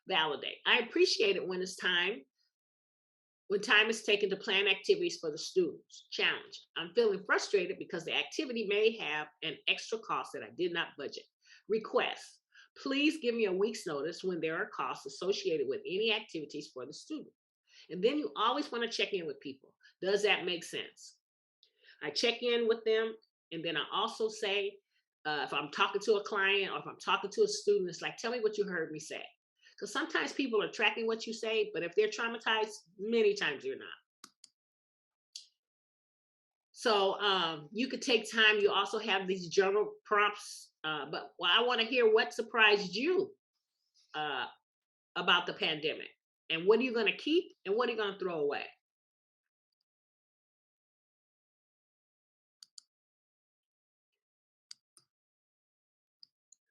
Validate. I appreciate it when time is taken to plan activities for the students. Challenge. I'm feeling frustrated because the activity may have an extra cost that I did not budget. Request. Please give me a week's notice when there are costs associated with any activities for the student. And then you always want to check in with people. Does that make sense? I check in with them, and then I also say, if I'm talking to a client or if I'm talking to a student, it's like, tell me what you heard me say. Because sometimes people are tracking what you say, but if they're traumatized, many times you're not. So you could take time. You also have these journal prompts, but I want to hear what surprised you about the pandemic. And what are you going to keep and what are you going to throw away?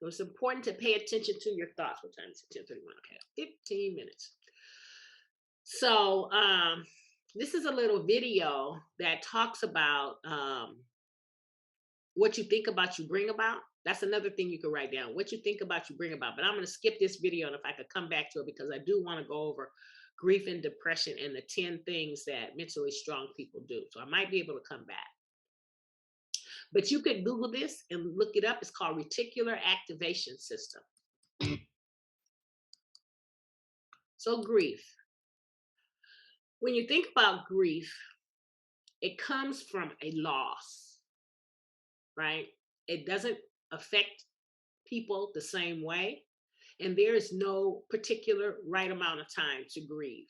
So it's important to pay attention to your thoughts. What time is it? 10:31. Okay, 15 minutes. So this is a little video that talks about what you think about, you bring about. That's another thing you can write down. What you think about, you bring about. But I'm going to skip this video, and if I could come back to it, because I do want to go over grief and depression and the 10 things that mentally strong people do. So I might be able to come back. But you could Google this and look it up. It's called reticular activation system. So grief. When you think about grief, it comes from a loss, right? It doesn't affect people the same way. And there is no particular right amount of time to grieve.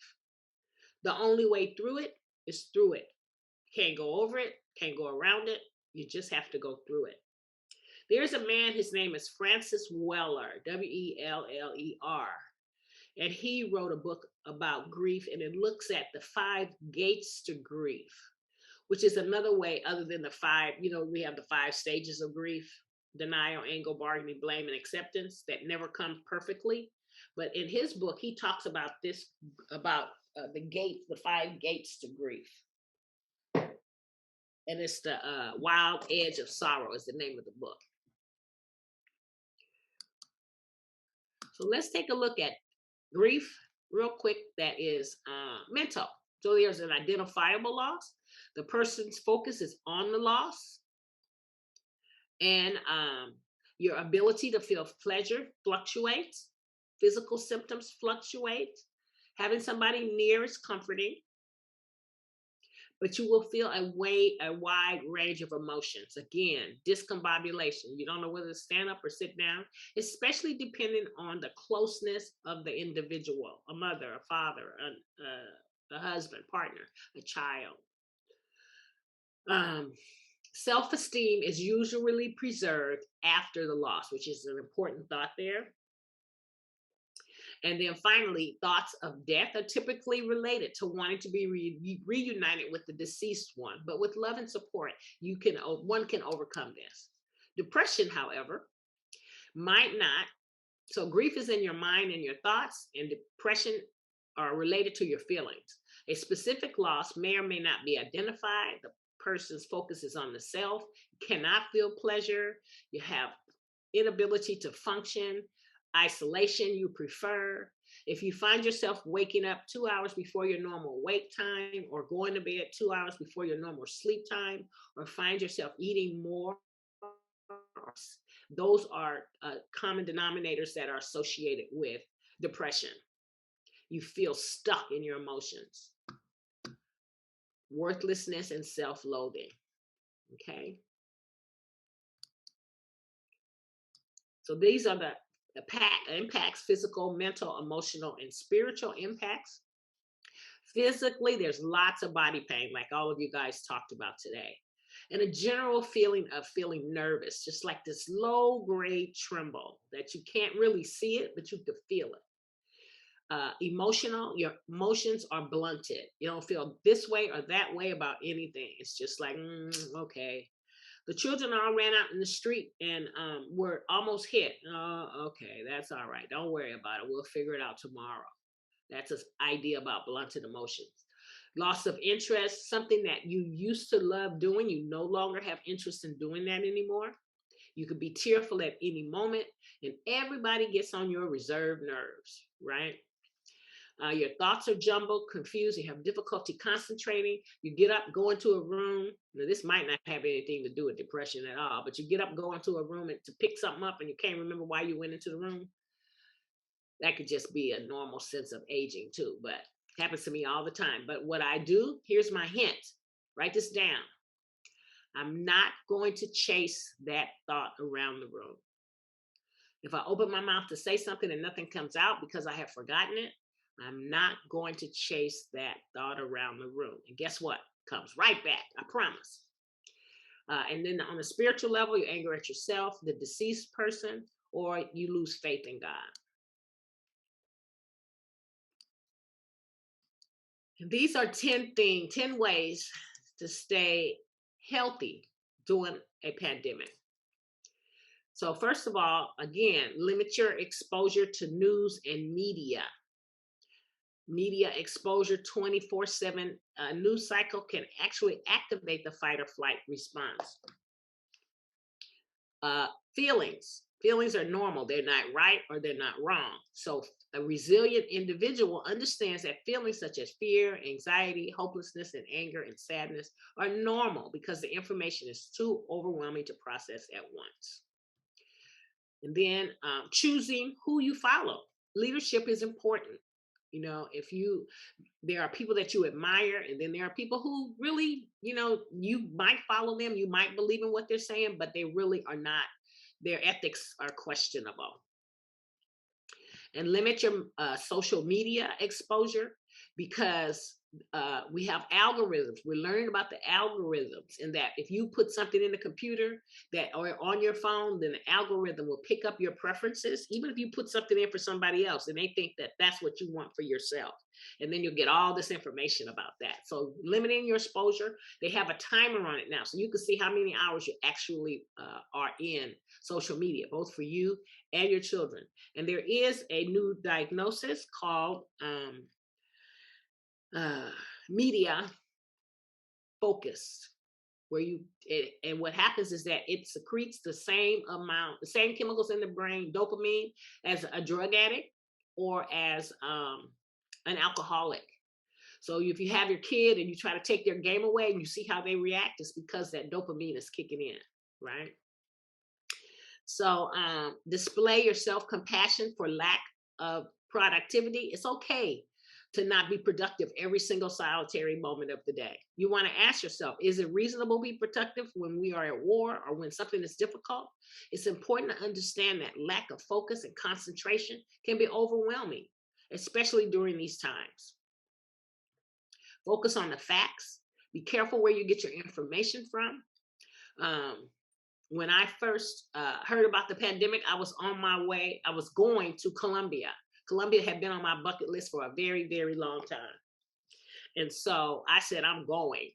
The only way through it is through it. Can't go over it, can't go around it. You just have to go through it. There's a man, his name is Francis Weller, Weller. And he wrote a book about grief, and it looks at the 5 gates to grief, which is another way other than the 5, we have the 5 stages of grief: denial, anger, bargaining, blame, and acceptance that never come perfectly. But in his book, he talks about this, about the 5 gates to grief. And it's the Wild Edge of Sorrow is the name of the book. So let's take a look at grief real quick. That is mental. So there's an identifiable loss. The person's focus is on the loss. And your ability to feel pleasure fluctuates. Physical symptoms fluctuate. Having somebody near is comforting. But you will feel a wide range of emotions. Again, discombobulation. You don't know whether to stand up or sit down, especially depending on the closeness of the individual: a mother, a father, a husband, partner, a child. Self-esteem is usually preserved after the loss, which is an important thought there. And then finally, thoughts of death are typically related to wanting to be reunited with the deceased one. But with love and support, one can overcome this. Depression, however, might not. So grief is in your mind and your thoughts, and depression are related to your feelings. A specific loss may or may not be identified. The person's focus is on the self. You cannot feel pleasure. You have inability to function. Isolation you prefer. If you find yourself waking up 2 hours before your normal wake time, or going to bed 2 hours before your normal sleep time, or find yourself eating more, those are common denominators that are associated with depression. You feel stuck in your emotions. Worthlessness and self-loathing. Okay. So these are the impacts: physical, mental, emotional, and spiritual impacts. Physically, there's lots of body pain, like all of you guys talked about today, and a general feeling of feeling nervous, just like this low-grade tremble that you can't really see it, but you can feel it. Emotional, your emotions are blunted. You don't feel this way or that way about anything. It's just like, okay. The children all ran out in the street and were almost hit. Oh, okay, that's all right. Don't worry about it. We'll figure it out tomorrow. That's an idea about blunted emotions. Loss of interest, something that you used to love doing, you no longer have interest in doing that anymore. You could be tearful at any moment, and everybody gets on your reserved nerves, right? Your thoughts are jumbled, confused. You have difficulty concentrating. You get up, go into a room. Now, this might not have anything to do with depression at all, but you get up, go into a room to pick something up, and you can't remember why you went into the room. That could just be a normal sense of aging too, but it happens to me all the time. But what I do, here's my hint. Write this down. I'm not going to chase that thought around the room. If I open my mouth to say something and nothing comes out because I have forgotten it, I'm not going to chase that thought around the room. And guess what? Comes right back. I promise. And then on the spiritual level, you anger at yourself, the deceased person, or you lose faith in God. And these are 10 ways to stay healthy during a pandemic. So first of all, again, limit your exposure to news and media. Media exposure 24/7 news cycle can actually activate the fight or flight response. Feelings. Feelings are normal. They're not right or they're not wrong. So a resilient individual understands that feelings such as fear, anxiety, hopelessness, and anger and sadness are normal because the information is too overwhelming to process at once. And then choosing who you follow. Leadership is important. You know, there are people that you admire, and then there are people who really, you might follow them, you might believe in what they're saying, but they really are not. Their ethics are questionable. And limit your social media exposure because we have algorithms. We're learning about the algorithms, and that if you put something in the computer that or on your phone, then the algorithm will pick up your preferences, even if you put something in for somebody else, and they think that that's what you want for yourself. And then you'll get all this information about that. So limiting your exposure, they have a timer on it now. So you can see how many hours you actually are in social media, both for you and your children. And there is a new diagnosis called media focus, where and what happens is that it secretes the same chemicals in the brain, dopamine, as a drug addict or as an alcoholic. So if you have your kid and you try to take their game away and you see how they react, it's because that dopamine is kicking in, right? So display your self-compassion for lack of productivity. It's okay to not be productive every single solitary moment of the day. You want to ask yourself, is it reasonable to be productive when we are at war or when something is difficult? It's important to understand that lack of focus and concentration can be overwhelming, especially during these times. Focus on the facts. Be careful where you get your information from. When I first heard about the pandemic, I was on my way. I was going to Colombia. Colombia had been on my bucket list for a very, very long time. And so I said, I'm going.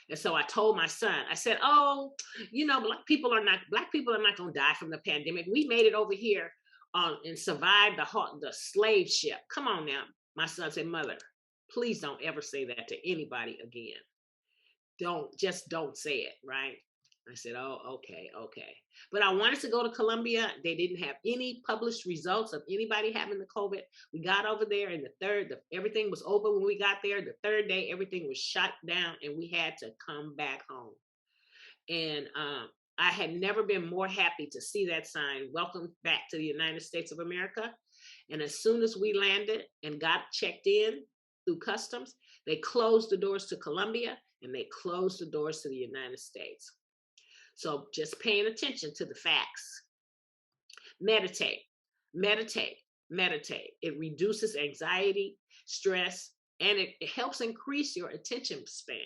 And so I told my son, I said, oh, black people are not going to die from the pandemic. We made it over here and survived the slave ship. Come on now. My son said, Mother, please don't ever say that to anybody again. Don't say it, right? I said, oh, okay. But I wanted to go to Colombia. They didn't have any published results of anybody having the COVID. We got over there, and everything was open when we got there. The third day, everything was shut down, and we had to come back home. And I had never been more happy to see that sign, welcome back to the United States of America. And as soon as we landed and got checked in through customs, they closed the doors to Colombia, and they closed the doors to the United States. So just paying attention to the facts. Meditate. It reduces anxiety, stress, and it helps increase your attention span.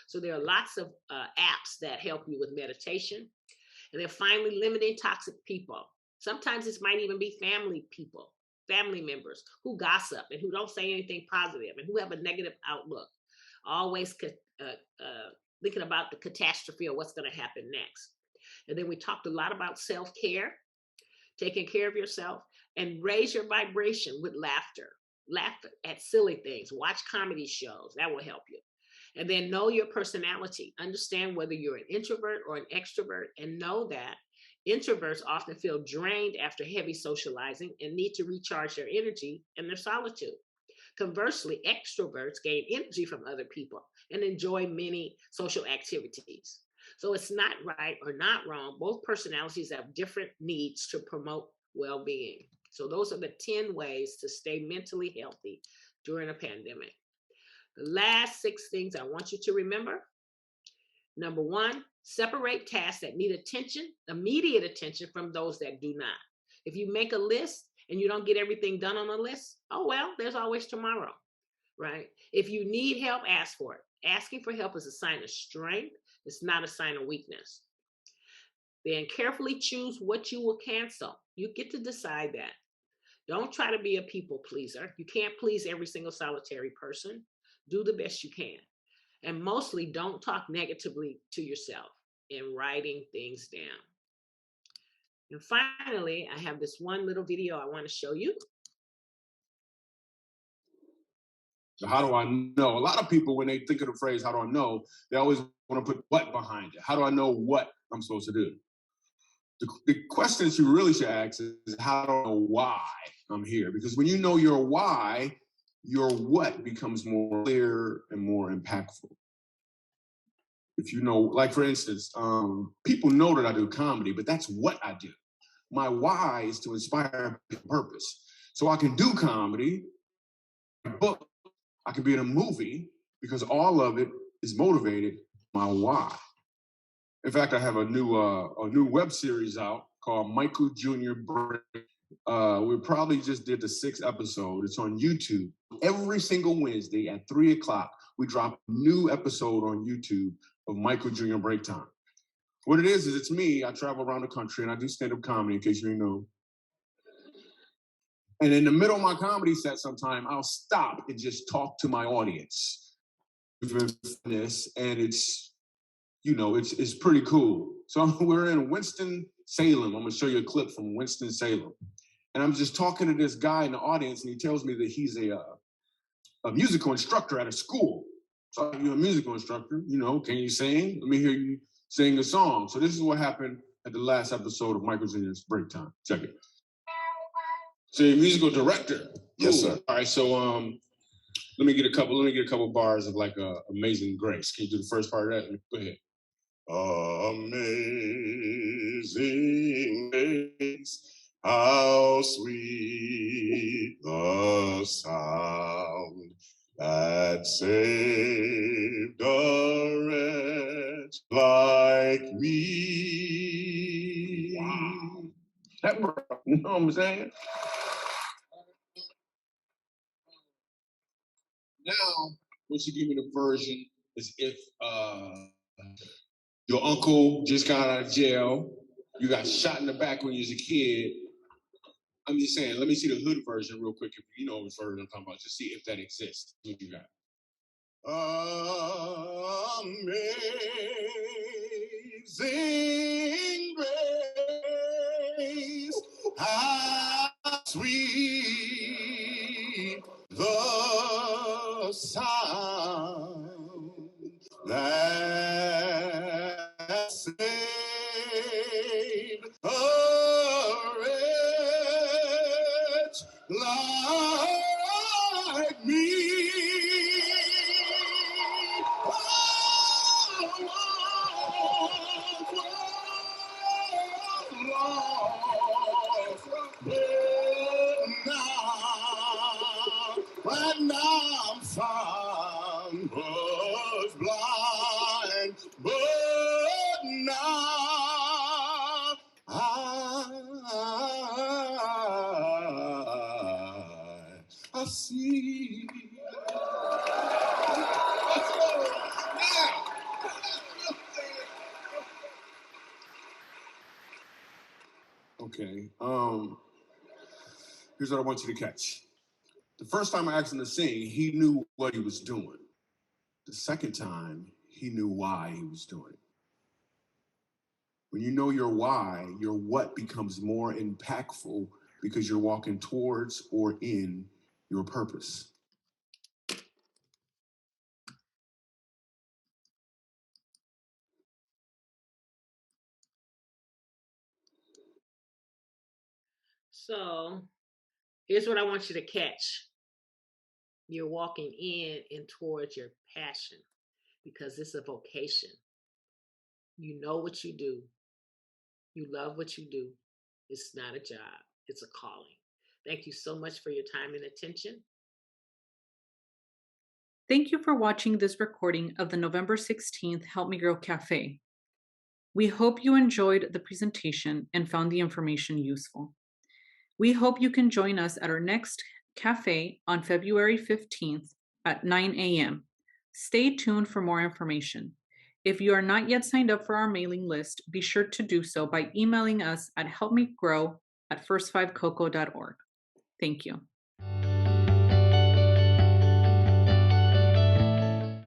So there are lots of apps that help you with meditation. And then finally, limiting toxic people. Sometimes this might even be family members who gossip and who don't say anything positive and who have a negative outlook. Always thinking about the catastrophe or what's going to happen next. And then we talked a lot about self-care, taking care of yourself, and raise your vibration with laughter. Laugh at silly things. Watch comedy shows. That will help you. And then know your personality. Understand whether you're an introvert or an extrovert, and know that introverts often feel drained after heavy socializing and need to recharge their energy in their solitude. Conversely, extroverts gain energy from other people and enjoy many social activities. So it's not right or not wrong. Both personalities have different needs to promote well-being. So those are the 10 ways to stay mentally healthy during a pandemic. The last 6 things I want you to remember. Number 1, separate tasks that need immediate attention, from those that do not. If you make a list and you don't get everything done on the list, oh well, there's always tomorrow, right? If you need help, ask for it. Asking for help is a sign of strength. It's not a sign of weakness. Then carefully choose what you will cancel. You get to decide that. Don't try to be a people pleaser. You can't please every single solitary person. Do the best you can. And mostly don't talk negatively to yourself in writing things down. And finally, I have this one little video I want to show you. So how do I know? A lot of people, when they think of the phrase, how do I know, they always want to put what behind it. How do I know what I'm supposed to do? The questions you really should ask is, how do I know why I'm here? Because when you know your why, your what becomes more clear and more impactful. If you know, like for instance, people know that I do comedy, but that's what I do. My why is to inspire purpose. So I can do comedy, book, I can be in a movie, because all of it is motivated by my why. In fact, I have a new web series out called Michael Jr. Break. We probably just did the 6th episode. It's on YouTube. Every single Wednesday at 3:00, we drop a new episode on YouTube of Michael Jr. Break Time. What it is it's me. I travel around the country and I do stand-up comedy, in case you didn't know. And in the middle of my comedy set, sometime I'll stop and just talk to my audience. And it's, you know, it's pretty cool. So we're in Winston-Salem. I'm gonna show you a clip from Winston-Salem. And I'm just talking to this guy in the audience, and he tells me that he's a musical instructor at a school. So you're a musical instructor, you know, can you sing? Let me hear you sing a song. So this is what happened at the last episode of Michael Jr.'s Break Time. Check it. So you're a musical director. Cool. Yes, sir. All right, so let me get a couple bars of like Amazing Grace. Can you do the first part of that? Go ahead. Amazing grace, how sweet the sound that saved a wretch like me. Wow. That, you know what I'm saying? Now, what you give me the version is if your uncle just got out of jail, you got shot in the back when you was a kid. I'm just saying, let me see the hood version real quick, if you know what version I'm talking about, just see if that exists. What you got? Amazing grace, how sweet the sound that saved a wretch like me. But now I'm found, was blind, but now I see. Okay. Here's what I want you to catch. The first time I asked him to sing, he knew what he was doing. The second time, he knew why he was doing it. When you know your why, your what becomes more impactful because you're walking towards or in your purpose. So here's what I want you to catch. You're walking in and towards your passion, because it's a vocation. You know what you do. You love what you do. It's not a job. It's a calling. Thank you so much for your time and attention. Thank you for watching this recording of the November 16th Help Me Grow Café. We hope you enjoyed the presentation and found the information useful. We hope you can join us at our next cafe on February 15th at 9 a.m. Stay tuned for more information. If you are not yet signed up for our mailing list, be sure to do so by emailing us at helpmegrow@first5coco.org. Thank you.